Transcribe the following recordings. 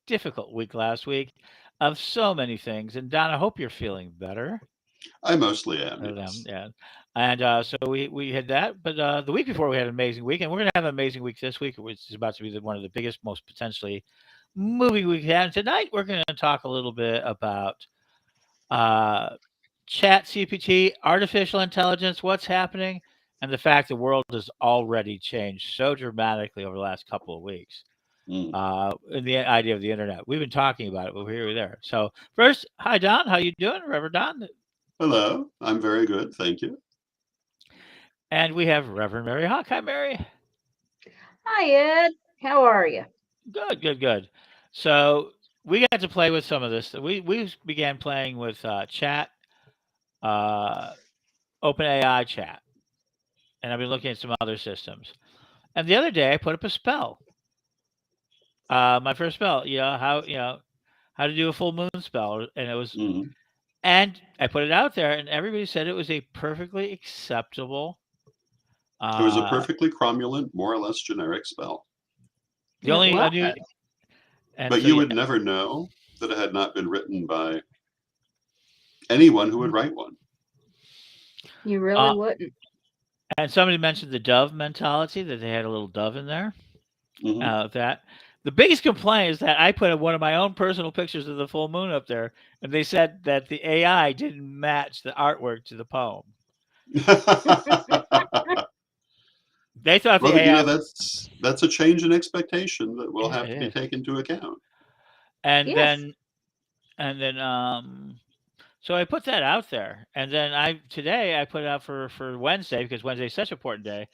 difficult week last week of so many things. And Don, I hope you're feeling better. I mostly am, Them, yes. yeah. And so we had that, but the week before we had an amazing week, and we're gonna have an amazing week this week, which is about to be one of the biggest, most potentially movie we've had. And tonight we're gonna talk a little bit about uh, Chat CPT, artificial intelligence, what's happening, and the fact the world has already changed so dramatically over the last couple of weeks. Mm. In the idea of the internet, we've been talking about it, but we're here, we're there. So first, hi Don, how you doing, Reverend Don? Hello, I'm very good, thank you. And we have Reverend Mary Hawk. Hi, Mary. Hi, Ed. How are you? Good, good, good. So we got to play with some of this. We began playing with Chat, uh, OpenAI Chat, and I've been looking at some other systems. And the other day, I put up a spell. My first spell. How to do a full moon spell, and it was, Hmm. and I put it out there, and everybody said it was a perfectly acceptable. It was a Uh, perfectly cromulent, more or less generic spell, the It only was. unu- and but so you yeah, would never know that it had not been written by anyone who would write one. You really uh, wouldn't. and somebody mentioned the dove mentality that they had a little dove in there. Hmm. That the biggest complaint is that I put one of my own personal pictures of the full moon up there, and they said that the AI didn't match the artwork to the poem. They thought the Well, AI, that's a change in expectation that will yeah, have it to be is. taken into account. And Yes. then and then so I put that out there, and then I today I put it out for Wednesday because Wednesday's such an important day.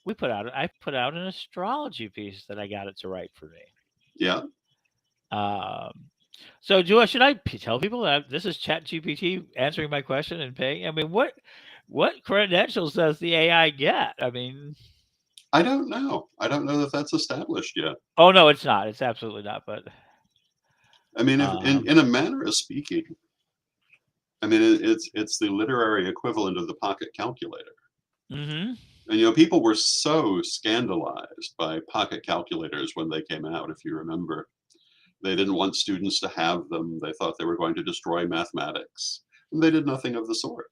I put out an astrology piece that I got it to write for me. Yeah. Um, so should I tell people that this is ChatGPT answering my question and paying? I mean, what credentials does the AI get? I mean, I don't know. I don't know that that's established yet. oh no, it's not. It's absolutely not. But I mean, if um, in a manner of speaking, I mean, it's the literary equivalent of the pocket calculator. hmm And people were so scandalized by pocket calculators when they came out. If you remember, they didn't want students to have them. They thought they were going to destroy mathematics. And they did nothing of the sort.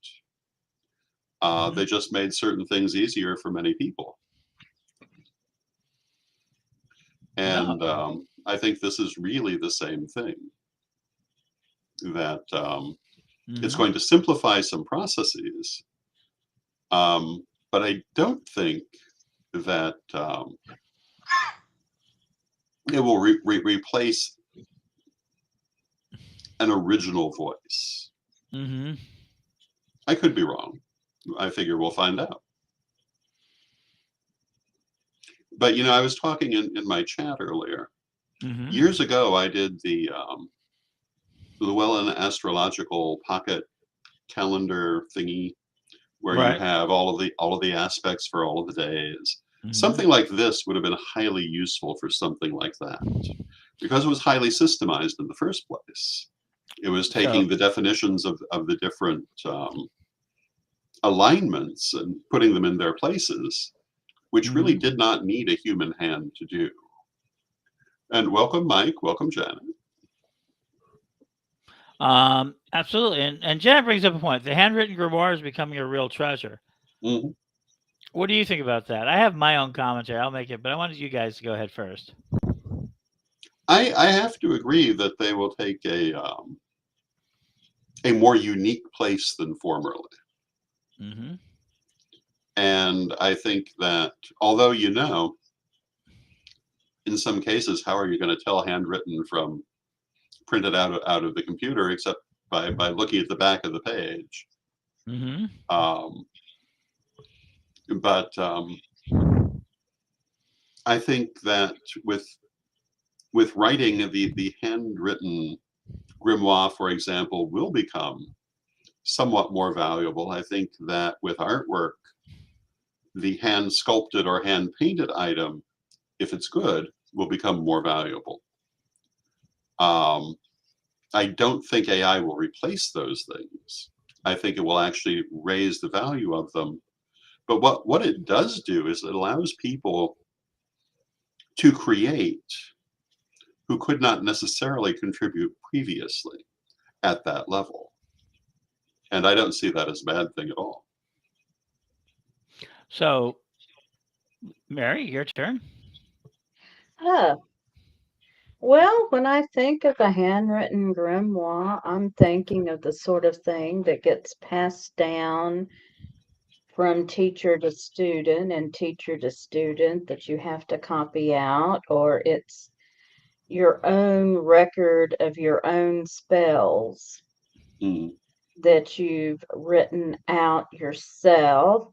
hmm They just made certain things easier for many people. no, And I think this is really the same thing. That it's hmm going to simplify some processes, but I don't think that it will replace an original voice. hmm I could be wrong. I figure we'll find out. But I was talking in my chat earlier. hmm Years ago, I did the Llewellyn astrological pocket calendar thingy, where you right. have all of the aspects for all of the days. hmm Something like this would have been highly useful for something like that, because it was highly systemized in the first place. It was So taking the definitions of the different alignments and putting them in their places, which really hmm did not need a human hand to do. And welcome, Mike. Welcome, Janet. absolutely. And Janet brings up a point. The handwritten grimoire is becoming a real treasure. Mhm. What do you think about that? I have my own commentary. I'll make it, but I wanted you guys to go ahead first. I have to agree that they will take a more unique place than formerly. hmm And I think that although in some cases, how are you going to tell handwritten from printed out of the computer except by looking at the back of the page? hmm Um, but I think that with with writing, the handwritten grimoire, for example, will become somewhat more valuable. I think that with artwork, the hand sculpted or hand painted item, if it's good, will become more valuable. Um, I don't think AI will replace those things. I think it will actually raise the value of them. But what it does do is it allows people to create who could not necessarily contribute previously at that level. And I don't see that as a bad thing at all. So, Mary, your turn. Huh. Well, when I think of a handwritten grimoire, I'm thinking of the sort of thing that gets passed down from teacher to student and teacher to student that you have to copy out, or it's your own record of your own spells Mm, that you've written out yourself.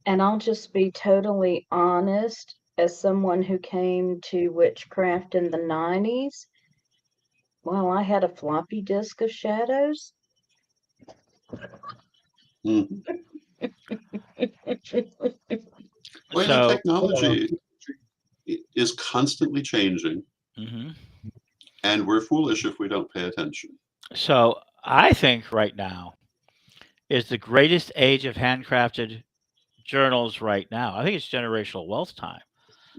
And I'll just be totally honest, as someone who came to witchcraft in the 90s, well, I had a floppy disk of shadows. mm. Well, So, technology is constantly changing, mhm. and we're foolish if we don't pay attention. So I think right now is the greatest age of handcrafted journals right now. I think it's generational wealth time.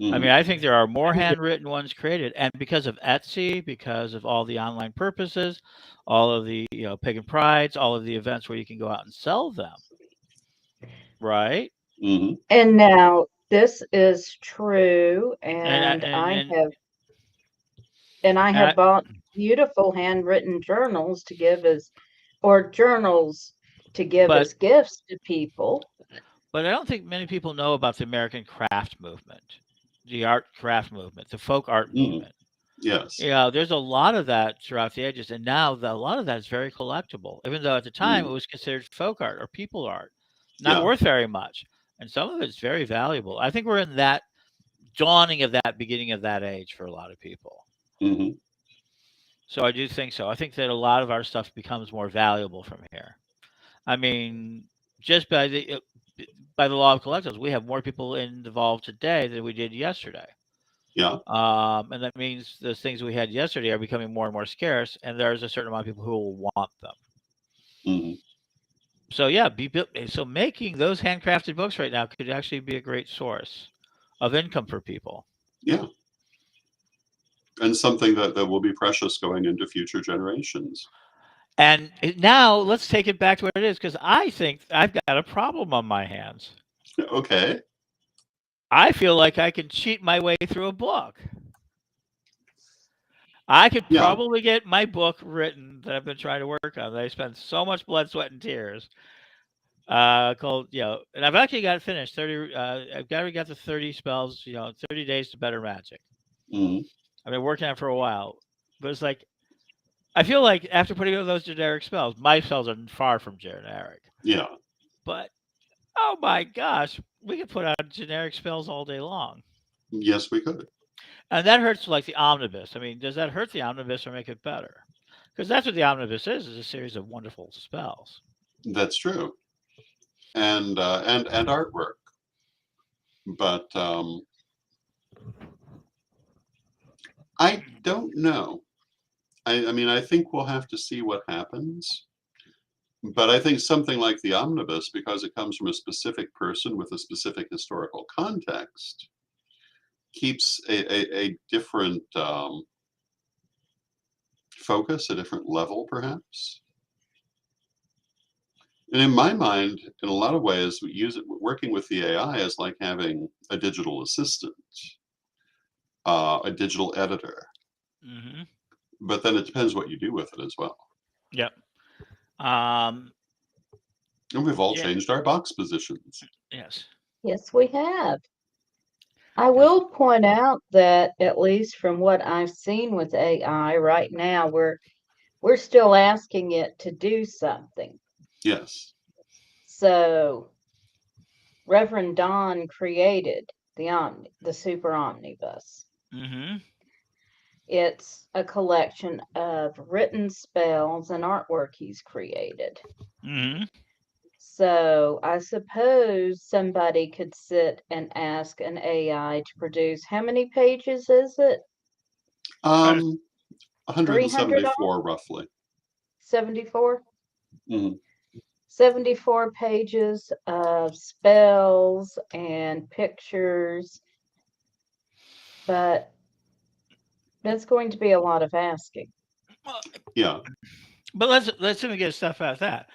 I Hmm. mean, I think there are more handwritten ones created, and because of Etsy, because of all the online purposes, all of the pagan prides, all of the events where you can go out and sell them, right? Hmm. And now this is true, And I- and I and I, have bought beautiful handwritten journals to give as or journals to give but as gifts to people. but I don't think many people know about the American craft movement, the art craft movement, the folk art Hmm. movement. Yes. Yeah, there's a lot of that throughout the ages, and now a lot of that is very collectible. Even though at the time it Mm. was considered folk art or people art, not Yeah. worth very much, and some of it's very valuable. I think we're in that dawning of that beginning of that age for a lot of people. Hmm. So I do think so. I think that a lot of our stuff becomes more valuable from here. I mean, just by the law of collectibles, we have more people involved today than we did yesterday. Yeah. And that means those things we had yesterday are becoming more and more scarce, and there's a certain amount of people who will want them. Hmm. So yeah, so making those handcrafted books right now could actually be a great source of income for people. Yeah. And something that will be precious going into future generations. And now let's take it back to what it is, because I think I've got a problem on my hands. Okay. I feel like I can cheat my way through a book. I could Yeah. probably get my book written that I've been trying to work on. That I spent so much blood, sweat, and tears. Called and I've actually got it finished. 30. I've got the 30 spells. 30 days to better magic. Hmm. I've been working on it for a while, but it's like I feel like after putting out those generic spells, my spells are far from generic. Yeah. But oh my gosh, we can put out generic spells all day long, Yes, we could. and that hurts like the omnibus. I mean, does that hurt the omnibus or make it better? Because that's what the omnibus is a series of wonderful spells. That's true. And artwork. But I don't know. I mean, I think we'll have to see what happens. But I think something like the omnibus, because it comes from a specific person with a specific historical context, keeps a different focus, a different level, perhaps. And in my mind, in a lot of ways, we use it working with the AI is like having a digital assistant, a digital editor. Hmm. But then it depends what you do with it as well. Yep. Um. And we've all Yeah. changed our box positions. Yes. Yes, we have. I Because will point out that at least from what I've seen with AI right now, we're still asking it to do something. Yes. So Reverend Don created the Super Omnibus. hmm It's a collection of written spells and artwork he's created. hmm So I suppose somebody could sit and ask an AI to produce how many pages is it? Um, 300 174 roughly. 74? Mhm. 74 pages of spells and pictures, but That's going to be a lot of asking. Well, Yeah, but let's even get stuff out of that.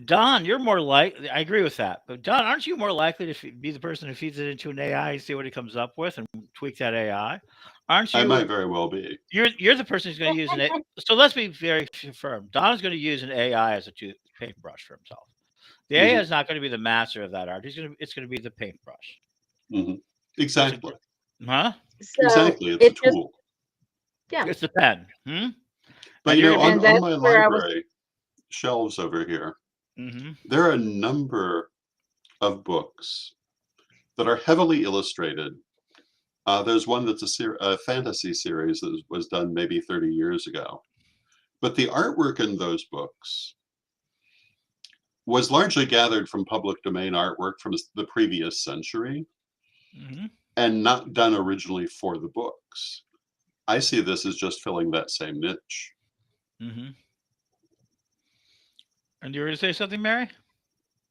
Don, you're more likely. I agree with that. But Don, aren't you more likely to be the person who feeds it into an AI, see what it comes up with, and tweak that AI? Aren't I might you? very well be. You're the person who's going to use an A. So let's be very firm. Don's going to use an AI as a paintbrush for himself. The AI Hmm. is not going to be the master of that art. It's going to be the paintbrush. Hmm. It's a, Exactly. huh? So Exactly. It's a it just, tool. yeah. It's the pen. But And you you're know, going to be. on, And on that's my where I was, library shelves over here, Hmm. there are a number of books that are heavily illustrated. There's one that's a fantasy series that was done maybe 30 years ago. But the artwork in those books was largely gathered from public domain artwork from the previous century Hmm. and not done originally for the books. I see this as just filling that same niche. Hmm. And you were going to say something, Mary?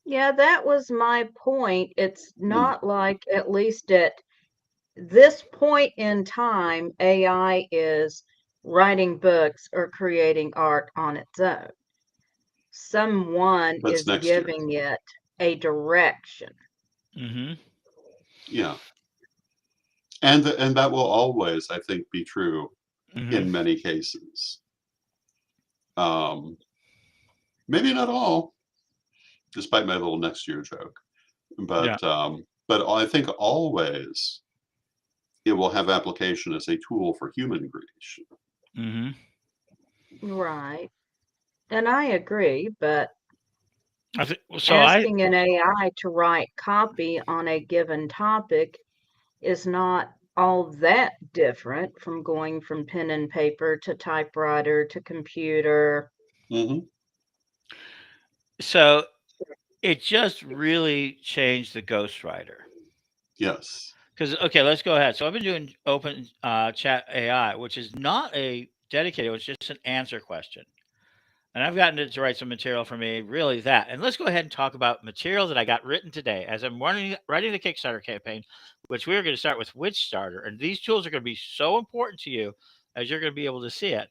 yeah, that was my point. It's Mm, not like, at least at this point in time, AI is writing books or creating art on its own. Someone that's is next year. giving it a direction. Hmm. Yeah. And that will always, I think, be true Hmm. in many cases. Um, Maybe not all, despite my little next year joke. Yeah. But I think always it will have application as a tool for human creation. Hmm. Right. And I agree, but So I. asking an AI to write copy on a given topic is not all that different from going from pen and paper to typewriter to computer. Hmm. So it just really changed the ghostwriter. Yes. Because okay, let's go ahead. So I've been doing open chat AI, which is not a dedicated; it's just an answer question. And I've gotten it to write some material for me, really that. And let's go ahead and talk about material that I got written today as I'm writing the Kickstarter campaign, which we're going to start with Witch Starter. And these tools are going to be so important to you as you're going to be able to see it.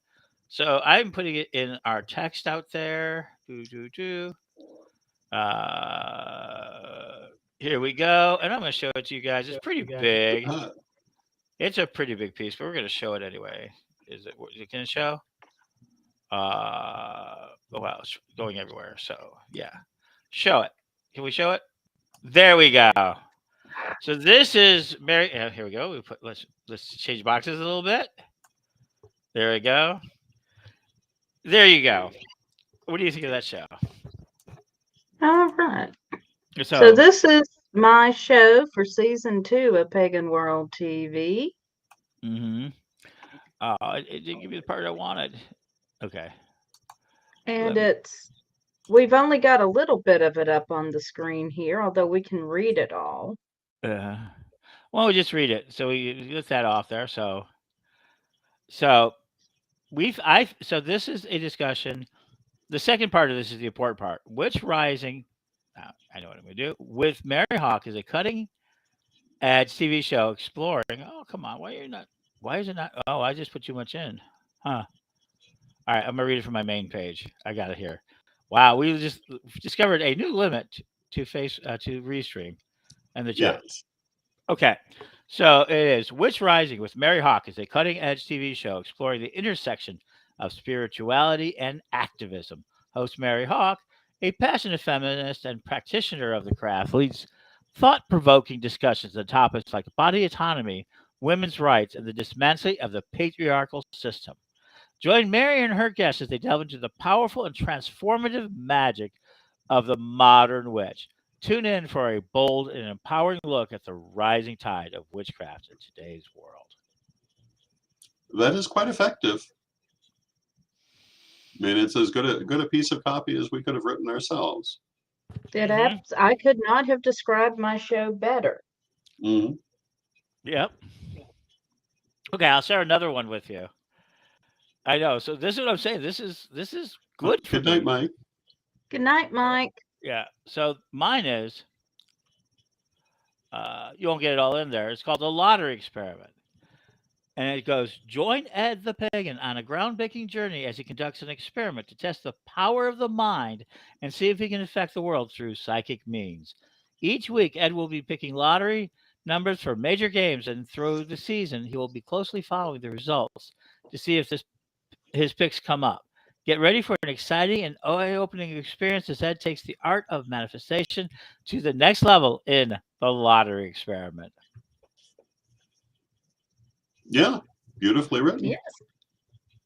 So I'm putting it in our text out there. Do, do, do. Here we go. And I'm going to show it to you guys. It's pretty big. Uh, It's a pretty big piece, but we're going to show it anyway. Is it going to show? Oh wow, it's going everywhere. So yeah, show it. Can we show it? There we go. So this is Mary. Here we go. Let's change boxes a little bit. There we go. There you go. What do you think of that show? All right. So So this is my show for season 2 of Pagan World TV. mm-hmm. It didn't give me the part I wanted. Okay. And Let me. we've only got a little bit of it up on the screen here, although we can read it all. Uh, well, we just read it. So we get that off there. So so this is a discussion. The second part of this is the important part. Which rising? I know what I'm going to do. With Mary Hawk is a cutting edge TV show exploring. Oh, come on. Why are you not? Why is it not? Oh, I just put too much in. Huh. All right. I'm going to read it from my main page. I got it here. Wow. We just discovered a new limit to restream in the chat. yes. Okay. So it is Witch Rising with Mary Hawk is a cutting edge TV show exploring the intersection of spirituality and activism. Host Mary Hawk, a passionate feminist and practitioner of the craft, leads thought provoking discussions on topics like body autonomy, women's rights, and the dismantling of the patriarchal system. Join Mary and her guests as they delve into the powerful and transformative magic of the modern witch. Tune in for a bold and empowering look at the rising tide of witchcraft in today's world. That is quite effective. I mean, it's as good a piece of copy as we could have written ourselves. Hmm. I could not have described my show better. Hmm. Yep. Okay, I'll share another one with you. I know. So this is what I'm saying. This is good for Good night, me. Mike. Good night, Mike. Yeah. So mine is you won't get it all in there. It's called the lottery experiment. And it goes, join Ed the Pagan on a groundbreaking journey as he conducts an experiment to test the power of the mind and see if he can affect the world through psychic means. Each week, Ed will be picking lottery numbers for major games, and through the season, he will be closely following the results to see if his picks come up. Get ready for an exciting and eye-opening experience as Ed takes the art of manifestation to the next level in the lottery experiment. Yeah, beautifully written. Yes.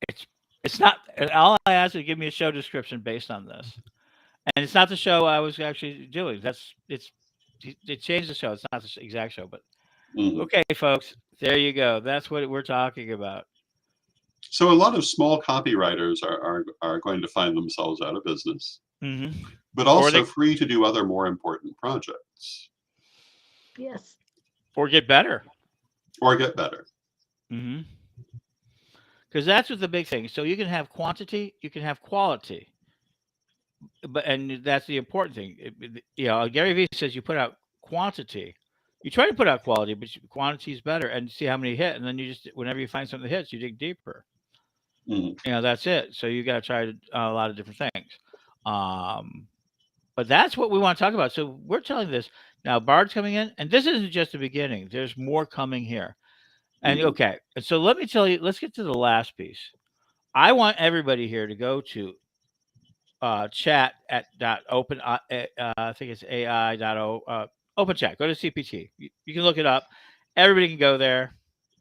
It's it's not. All I asked is give me a show description based on this, and it's not the show I was actually doing. It changed the show. It's not the exact show, but Mhm. okay, folks, there you go. That's what we're talking about. So a lot of small copywriters are going to find themselves out of business, Hmm. but Or also they free to do other more important projects Yes. or get better. or get better. Hmm. Because that's what the big thing. So you can have quantity, you can have quality, but and that's the important thing. Gary Vee says you put out quantity. You try to put out quality, but quantity is better, and see how many hit, and then you just whenever you find something that hits, you dig deeper. Mhm. That's it. So you got to try a lot of different things. Um, but that's what we want to talk about. So we're telling this now. Bard's coming in, and this isn't just the beginning. There's more coming here. And Mhm. okay, and so let me tell you. Let's get to the last piece. I want everybody here to go to chat at dot open. I think it's AI dot open chat. Go to CPT. You can look it up. Everybody can go there.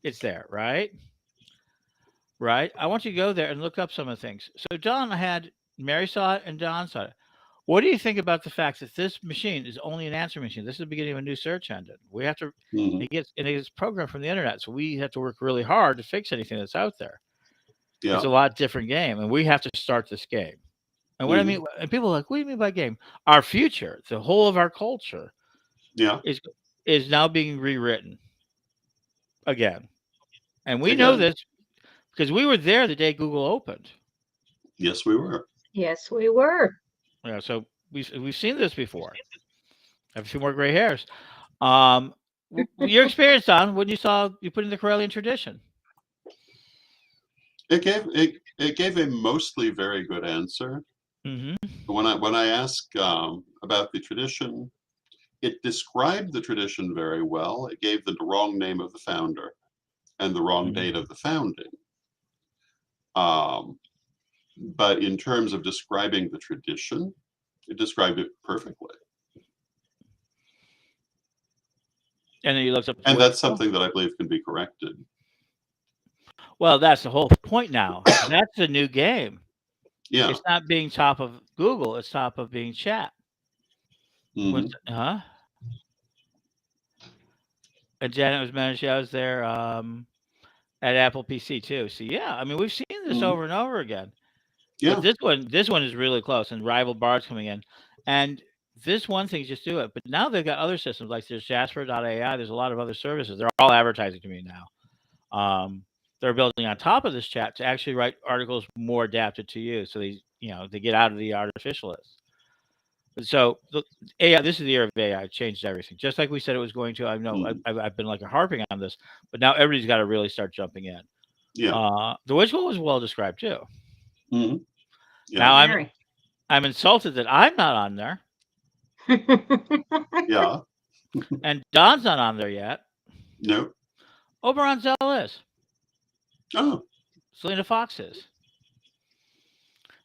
It's there, right? Right. I want you to go there and look up some of the things. So Don had Mary saw it and Don saw it. What do you think about the fact that this machine is only an answer machine? This is the beginning of a new search engine. We have to Mhm. it gets programmed from the internet, so we have to work really hard to fix anything that's out there. It's Yeah. a lot different game, and we have to start this game. And what I Mhm. mean, and people are like, what do you mean by game? Our future, the whole of our culture, Yeah. is now being rewritten again, and we know Again. this because we were there the day Google opened. Yes, we were. Yes, we were. So we've seen this before. I have a few more gray hairs. Um, your experience, Don, when you put in the Corellian tradition. It gave a mostly very good answer. Hmm. When I asked about the tradition, it described the tradition very well. It gave the wrong name of the founder and the wrong date Hmm. of the founding. Um, but in terms of describing the tradition, it described it perfectly. And then you looked up the And that's Wikipedia. something that I believe can be corrected. Well, that's the whole point now. That's the new game. Yeah. It's not being top of Google. It's top of being chat. Hmm. Huh? And Janet was managed. I was there at Apple PC too. So yeah, I mean we've seen this Hmm. over and over again. But Yeah. this one is really close, and rival bars coming in, and this one thing just do it. But now they've got other systems like there's Jasper.ai. There's a lot of other services. They're all advertising to me now. They're building on top of this chat to actually write articles more adapted to you, so they get out of the artificialists. So the AI, this is the year of AI. It changed everything, just like we said it was going to. I know Hmm. I've been like harping on this, but now everybody's got to really start jumping in. Yeah. The Witch was well described too. Hmm. Yeah. Now Very. I'm insulted that I'm not on there, Yeah. and Don's not on there yet. No. Oberon Zell is. Oh. Selena Fox is.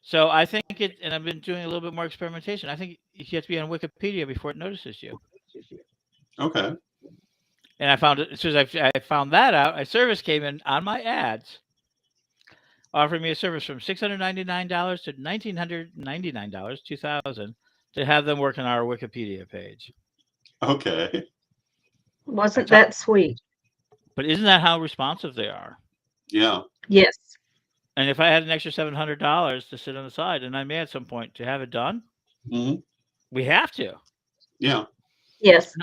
So I think it, and I've been doing a little bit more experimentation. I think you have to be on Wikipedia before it notices you. Okay. And I found it as soon as I found that out. A service came in on my ads, offering me a service from $699 to $1,999, 2000, to have them work on our Wikipedia page. Okay. I Wasn't t- that sweet? but isn't that how responsive they are? Yeah. Yes. And if I had an extra $700 to sit on the side, and I may at some point to have it done, Hmm. we have to. Yeah. Yes.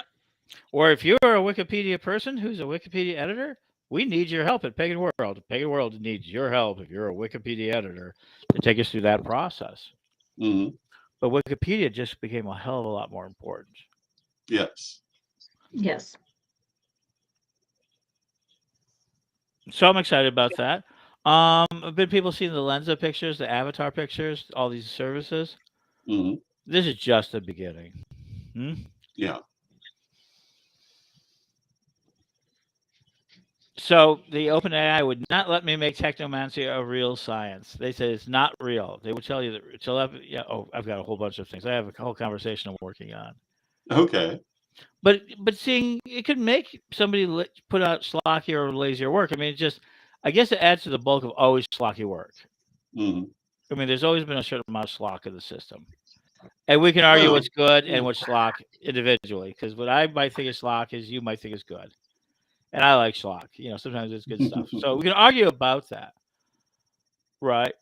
Or if you're a Wikipedia person who's a Wikipedia editor, we need your help at Pagan World. Pagan World needs your help if you're a Wikipedia editor to take us through that process. Hmm. But Wikipedia just became a hell of a lot more important. Yes. Yes. So I'm excited about that. Have been people seeing the Lensa pictures, the avatar pictures, all these services. Hmm. This is just the beginning. Hmm? Yeah. So the OpenAI would not let me make technomancy a real science. They said it's not real. They would tell you that. Yeah. Oh, I've got a whole bunch of things. I have a whole conversation I'm working on. Okay. But seeing it could make somebody put out slockier or lazier work. I mean, it just I guess it adds to the bulk of always slocky work. Hmm. I mean, there's always been a certain amount of slock in the system, and we can argue Well, what's good yeah. and what's slock individually. Because what I might think is slock is you might think is good, and I like schlock. Sometimes it's good stuff. So we can argue about that, right?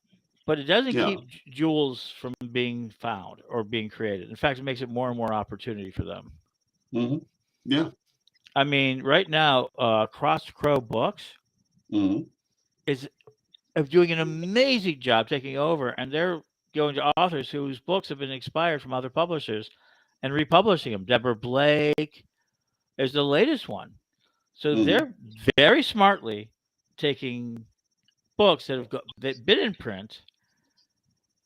But it doesn't Yeah. keep jewels from being found or being created. In fact, it makes it more and more opportunity for them. Hmm. Yeah. I mean, right now, Cross Crow Books Hmm. is doing an amazing job taking over, and they're going to authors whose books have been expired from other publishers and republishing them. Deborah Blake is the latest one. So Hmm. they're very smartly taking books that been in print,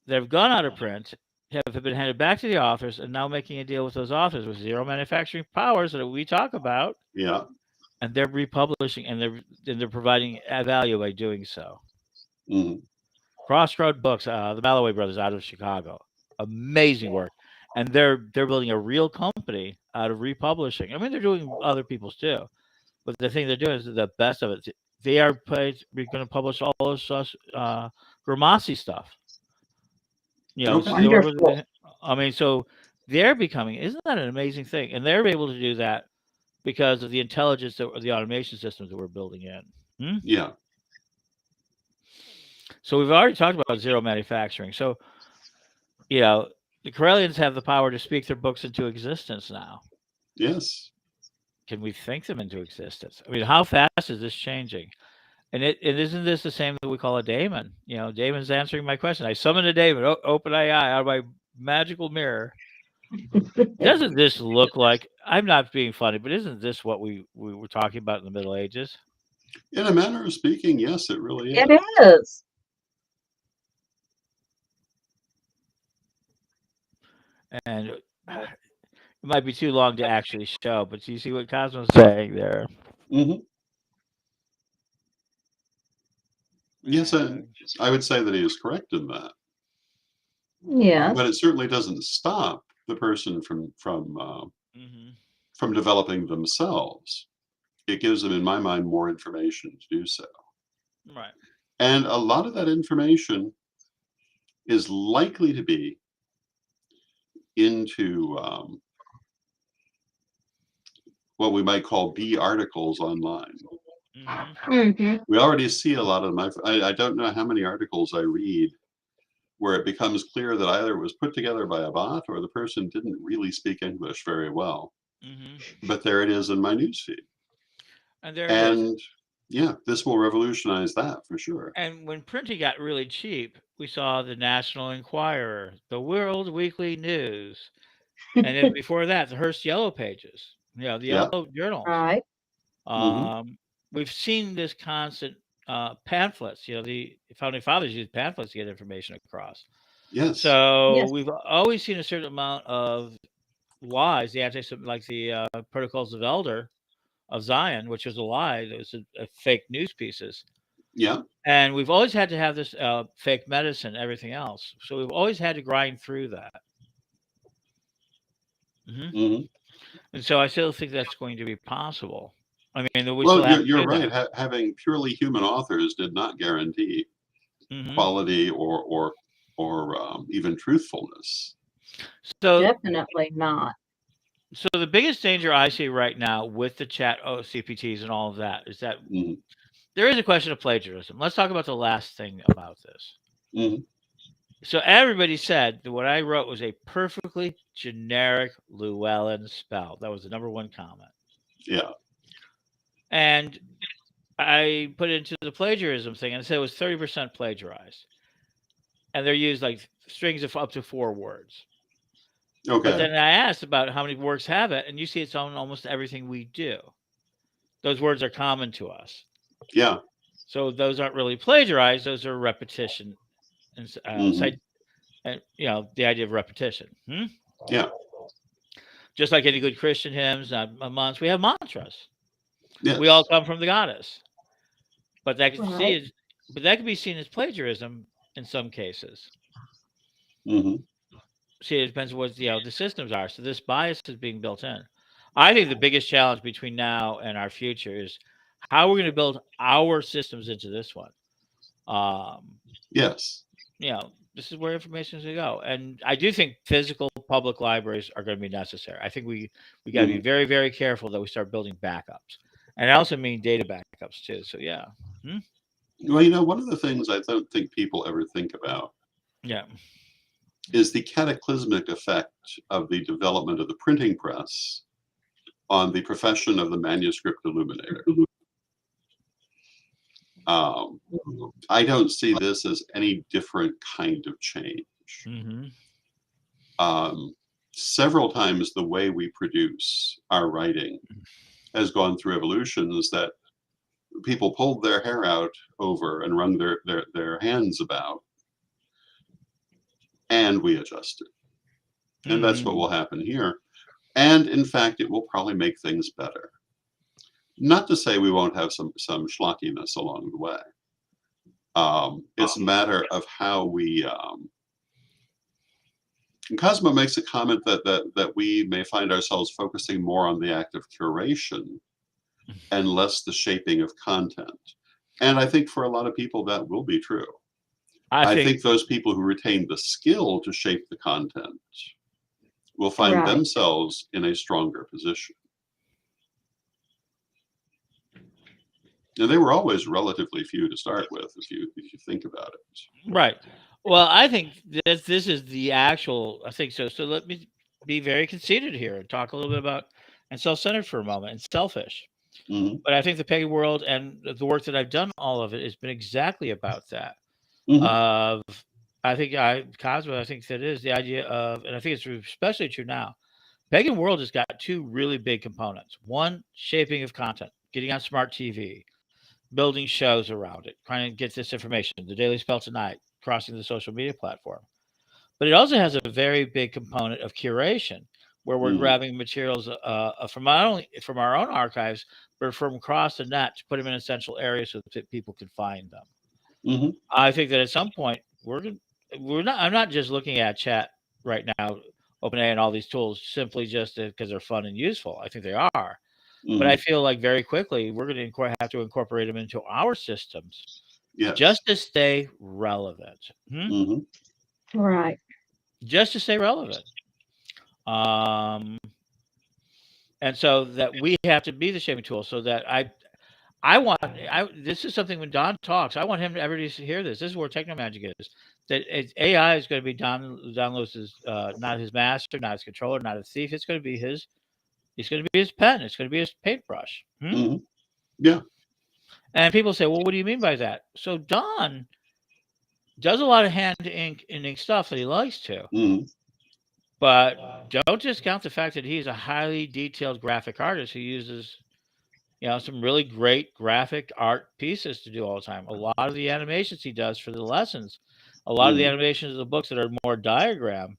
that have gone out of print, have been handed back to the authors, and now making a deal with those authors with zero manufacturing powers that we talk about, Yeah. and they're republishing and they're providing a value by doing so. Hmm. Crossroad Books, the Malloway brothers out of Chicago, amazing work, and they're building a real company out of republishing. I mean, they're doing other people's too, but the thing they're doing is the best of it. They are going to publish all this Gramassi stuff. Okay. See the work with. Wonderful. I mean, so they're becoming. Isn't that an amazing thing? And they're able to do that because of the intelligence or the automation systems that we're building in. Hmm? Yeah. So we've already talked about zero manufacturing. So you know, the Corellians have the power to speak their books into existence now. Yes. Can we think them into existence? I mean, how fast is this changing? And isn't this the same that we call a daemon? Daemon's answering my question. I summon a daemon, open AI out of my magical mirror. Doesn't this look like? I'm not being funny, but isn't this what we were talking about in the Middle Ages? In a manner of speaking, yes, it really It is. is. And it might be too long to actually show, but you see what Cosmo's saying there. Hmm. Yes, and And I would say that he is correct in that. But Yes, it certainly doesn't stop the person hmm from developing themselves. It gives them, in my mind, more information to do so. right. And a lot of that information is likely to be into what we might call B articles online. hmm hmm We already see a lot of them. I don't know how many articles I read where it becomes clear that either it was put together by a bot or the person didn't really speak English very well. hmm But there it is in my newsfeed. And there it is. And yeah, this will revolutionize that for sure. And when printing got really cheap, we saw the National Enquirer, the World Weekly News, and then before that, the Hearst Yellow Pages, the Yeah. yellow journals. right. Hmm. We've seen this constant pamphlets. The founding fathers used pamphlets to get information across. Yes. So Yes. we've always seen a certain amount of lies, the anti like the Protocols of Zion, which was a lie. It was a fake news pieces. Yeah. And we've always had to have this fake medicine, everything else. So we've always had to grind through that. hmm Hmm. And so I still think that's going to be possible. I mean, we Well, still have to you're do that. right. Having purely human authors did not guarantee hmm quality or even truthfulness. So, Definitely not. so the biggest danger I see right now with the chat CPTs and all of that is that Hmm. there is a question of plagiarism. Let's talk about the last thing about this. Hmm. So everybody said that what I wrote was a perfectly generic Llewellyn spell. That was the number one comment. Yeah. And I put it into the plagiarism thing and said it was 30% plagiarized. And they're used like strings of up to 4 words. But Okay. then I asked about how many words have it, and you see it's on almost everything we do. Those words are common to us. Yeah. So those aren't really plagiarized; those are repetition and Hmm. cite, and the idea of repetition. Yeah. Just like any good Christian hymns, we have mantras. We all Yes. come from the goddess, but that could Right. see it, but that could be seen as plagiarism in some cases. Hmm. See, it depends on what the systems are. So this bias is being built in. I think the biggest challenge between now and our future is how we're going to build our systems into this one. Um, Yes. this is where information is going to go, and I do think physical public libraries are going to be necessary. I think we got to be Hmm. very very careful that we start building backups, and I also mean data backups too. So yeah, hmm? Well, one of the things I don't think people ever think about Yeah, is the cataclysmic effect of the development of the printing press on the profession of the manuscript illuminator. Um, I don't see this as any different kind of change. hmm, Um, Several times the way we produce our writing has gone through evolutions that people pulled their hair out over and wrung their hands about, and we adjusted. And that's what hmm. will happen here. And in fact, it will probably make things better. Not to say we won't have some schlockiness along the way. It's a matter of how we. Cosmo makes a comment that we may find ourselves focusing more on the act of curation and less the shaping of content. And I think for a lot of people that will be true. I I think think those people who retain the skill to shape the content will find Right. themselves in a stronger position. And they were always relatively few to start with, if you think about it. right. Well, I think this is the actual. I think so. So let me be very conceited here and talk a little bit about and self-centered for a moment and selfish. Hmm. But I think the pagan world and the work that I've done, all of it, has been exactly about that. Hmm. Of I think Cosmo. I think that is the idea of, and I think it's especially true now. Pagan world has got two really big components. One, shaping of content, getting on smart TV, building shows around it, trying to get this information. The Daily Spell tonight, crossing the social media platform. But it also has a very big component of curation, where we're Hmm. grabbing materials from not only from our own archives, but from across the net to put them in essential areas so that people can find them. Hmm. I think that at some point we're not. I'm not just looking at chat right now, OpenAI and all these tools simply just because they're fun and useful. I think they are, but I Hmm. feel like very quickly we're going to have to incorporate them into our systems Yes. just to stay relevant. Hmm. Right. Just to stay relevant. Um, and so that we have to be the shaping tool. So that I want this is something when Don talks, I want him to everybody to hear this. This is where techno magic is. That AI is going to be Don Lewis's not his master, not his controller, not a thief. It's going to be his. It's going to be his pen. It's going to be his paintbrush. Hmm. Yeah. And people say, well, what do you mean by that? So Don does a lot of hand ink and ink stuff that he likes to, Hmm. but don't discount the fact that he's a highly detailed graphic artist who uses some really great graphic art pieces to do all the time. A lot of the animations he does for the lessons, a lot of the Hmm. animations of the books that are more diagram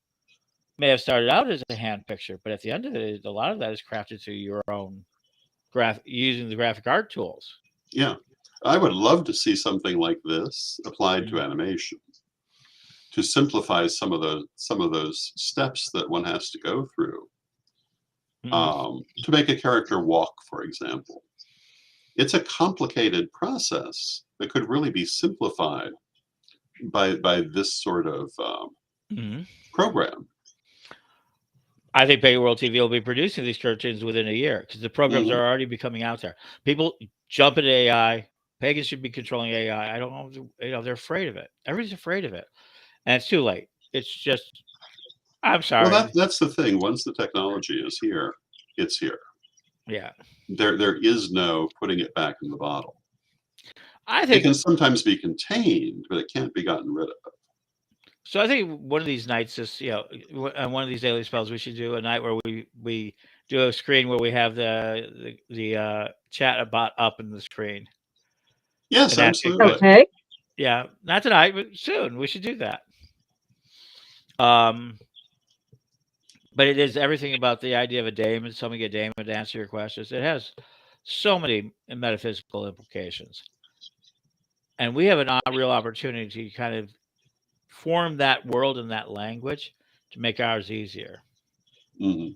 may have started out as a hand picture, but at the end of it, a lot of that is crafted through your own using the graphic art tools. Yeah. I would love to see something like this applied to Mhm. animation to simplify some of those steps that one has to go through Mhm. to make a character walk, for example. It's a complicated process that could really be simplified by this sort of Mhm. program. I think Pay World TV will be producing these cartoons within a year because the programs Hmm. are already becoming out there. People jump into AI. Pagans should be controlling AI. I don't know. They're afraid of it. Everybody's afraid of it, and it's too late. It's just. I'm Well, sorry. that's the thing. Once the technology is here, it's here. Yeah, There is no putting it back in the bottle. I It think can sometimes be contained, but it can't be gotten rid of. so. I think one of these nights is one of these daily spells we should do a night where we do a screen where we have the chat bot up in the screen. Yes, and asking absolutely. questions. Okay. Yeah, not tonight, but soon. We should do that. Um, but it is everything about the idea of a daemon, summoning a daemon to answer your questions. It has so many metaphysical implications, and we have a real opportunity to kind of form that world and that language to make ours easier. Hmm.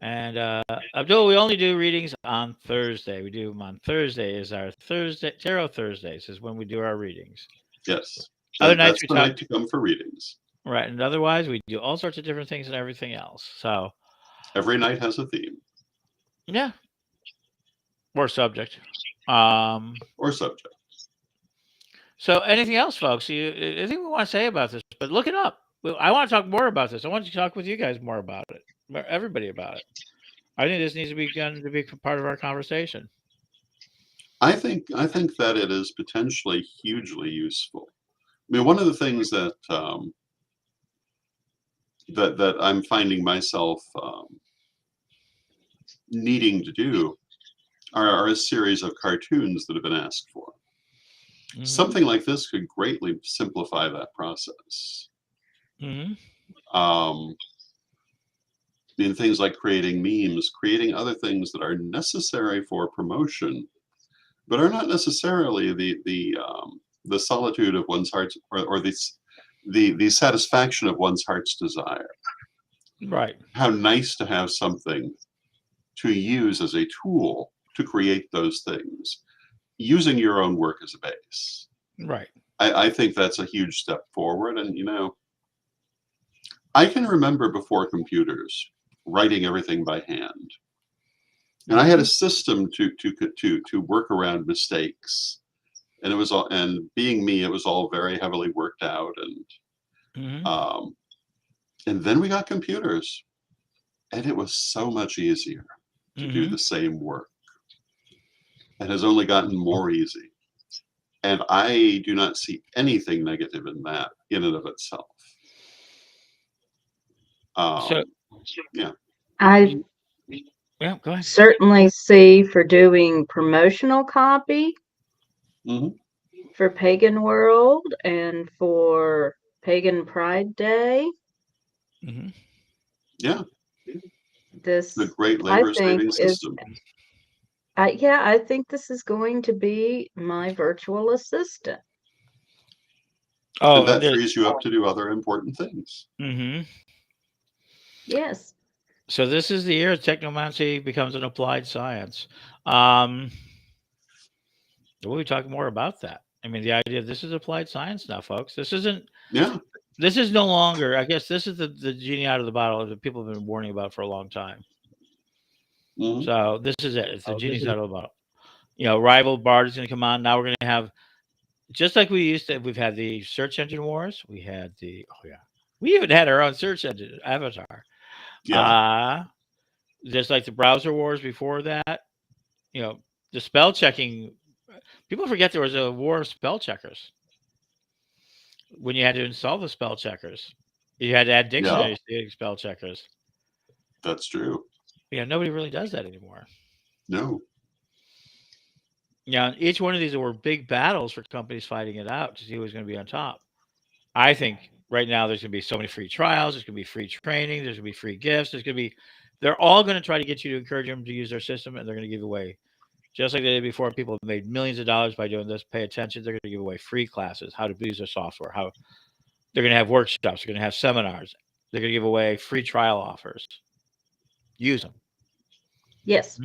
And Abdul, we only do readings on Thursday. We do them on Thursday. Is our Thursday Tarot Thursdays is when we do our readings. Yes, Other nights that's we the talk night to come for readings. right, and otherwise we do all sorts of different things and everything else. So Every night has a theme yeah, more subject. Um, or subject. so anything else, folks? Anything we want to say about this? But look it up. I want to talk more about this. I want to talk with you guys more about it. Everybody about it. I think this needs to be done to be part of our conversation. I think that it is potentially hugely useful. I mean, one of the things that that I'm finding myself needing to do are a series of cartoons that have been asked for. Hmm. Something like this could greatly simplify that process. Hmm. Um, in things like creating memes, creating other things that are necessary for promotion, but are not necessarily the solitude of one's heart, or the satisfaction of one's heart's desire. Right. How nice to have something to use as a tool to create those things, using your own work as a base. Right. I think that's a huge step forward. And I can remember before computers writing everything by hand, and I had a Hmm. system to work around mistakes. And it was all, and being me, it was all very heavily worked out. Hmm. Um, and then we got computers, and it was so much easier to do Hmm. the same work, and has only gotten more easy. And I do not see anything negative in that in and of itself. So Um, yeah. I yeah, go ahead. certainly see for doing promotional copy Hmm. for Pagan World and for Pagan Pride Day. Hmm. Yeah. The This, great I labor think, saving is, system. yeah, I think this is going to be my virtual assistant. And Oh, and that there. frees you up to do other important things. Hmm. Yes. So this is the year technomancy becomes an applied science. Um, we'll be talking more about that. I mean, the idea of this is applied science now, folks. This isn't. Yeah. This is no longer. I guess this is the genie out of the bottle that people have been warning about for a long time. Hmm. So this is it. It's the genie's out of the bottle. Rival Bard is going to come on. Now we're going to have just like we used to. We've had the search engine wars. We had the we even had our own search engine avatar. Yeah. Uh just like the browser wars before that. You know, the spell checking. People forget there was a war of spell checkers when you had to install the spell checkers. You had to add Yeah. dictionaries to spell checkers. That's true. Nobody really does that anymore. No. Each one of these were big battles for companies fighting it out to see who was going to be on top. I think right now there's going to be so many free trials. There's going to be free training. There's going to be free gifts. They're all going to try to get you to encourage them to use their system, and they're going to give away, just like they did before. People have made millions of dollars by doing this. Pay attention. They're going to give away free classes, how to use their software, how they're going to have workshops. They're going to have seminars. They're going to give away free trial offers. Use them. Yes.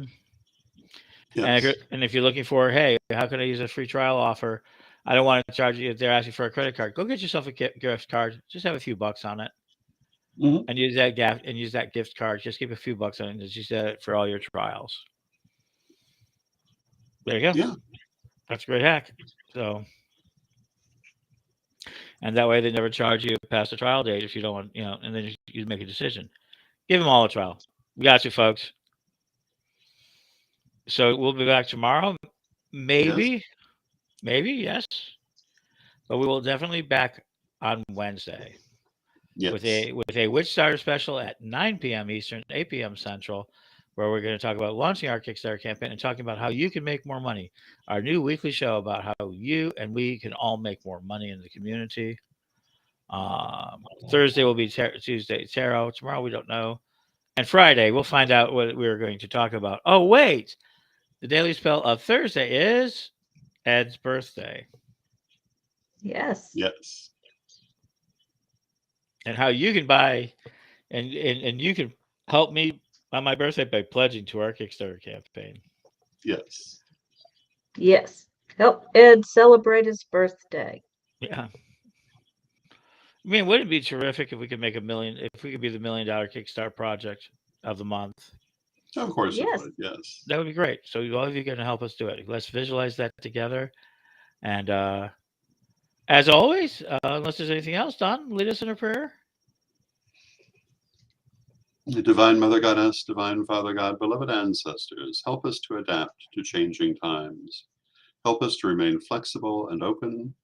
Yes. And if you're looking for, hey, how can I use a free trial offer? I don't want to charge you if they're asking for a credit card. Go get yourself a gift card. Just have a few bucks on it, Hmm. and use that gift card. Just keep a few bucks on it, and just use that for all your trials. There you go. Yeah. That's a great hack. So, and that way they never charge you past the trial date if you don't want, and then you make a decision. Give them all a trial. We got you, folks. So we'll be back tomorrow. Yes. Maybe, yes, but we will definitely be back on Wednesday with Yes. a Witch Starter special at 9 p.m. Eastern, 8 p.m. Central, where we're going to talk about launching our Kickstarter campaign and talking about how you can make more money. Our new weekly show about how you and we can all make more money in the community. Thursday will be Tuesday tarot. Tomorrow we don't know. And Friday we'll find out what we're going to talk about. Oh wait, the daily spell of Thursday is Ed's birthday, Yes. Yes. and how you can buy and you can help me on my birthday by pledging to our Kickstarter campaign. Yes. Yes. Help Ed celebrate his birthday. Yeah. I mean, wouldn't it be terrific if we could make a million, if we could be the $1 million Kickstarter project of the month? Of course it Yes. would. Yes. That would be great. So all of you are going to help us do it. Let's visualize that together. And as always, unless there's anything else, Don, lead us in a prayer. Divine Mother Goddess, Divine Father God, beloved ancestors, help us to adapt to changing times. Help us to remain flexible and open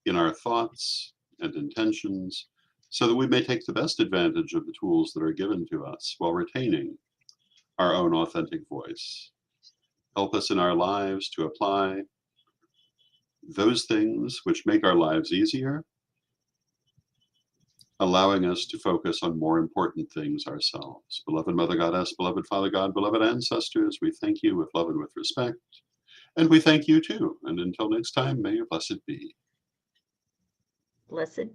in our thoughts and intentions so that we may take the best advantage of the tools that are given to us while retaining our own authentic voice. Help us in our lives to apply those things which make our lives easier, allowing us to focus on more important things ourselves. Beloved Mother Goddess, beloved Father God, beloved ancestors, we thank you with love and with respect. And we thank you too. And until next time, may you blessed be. Blessed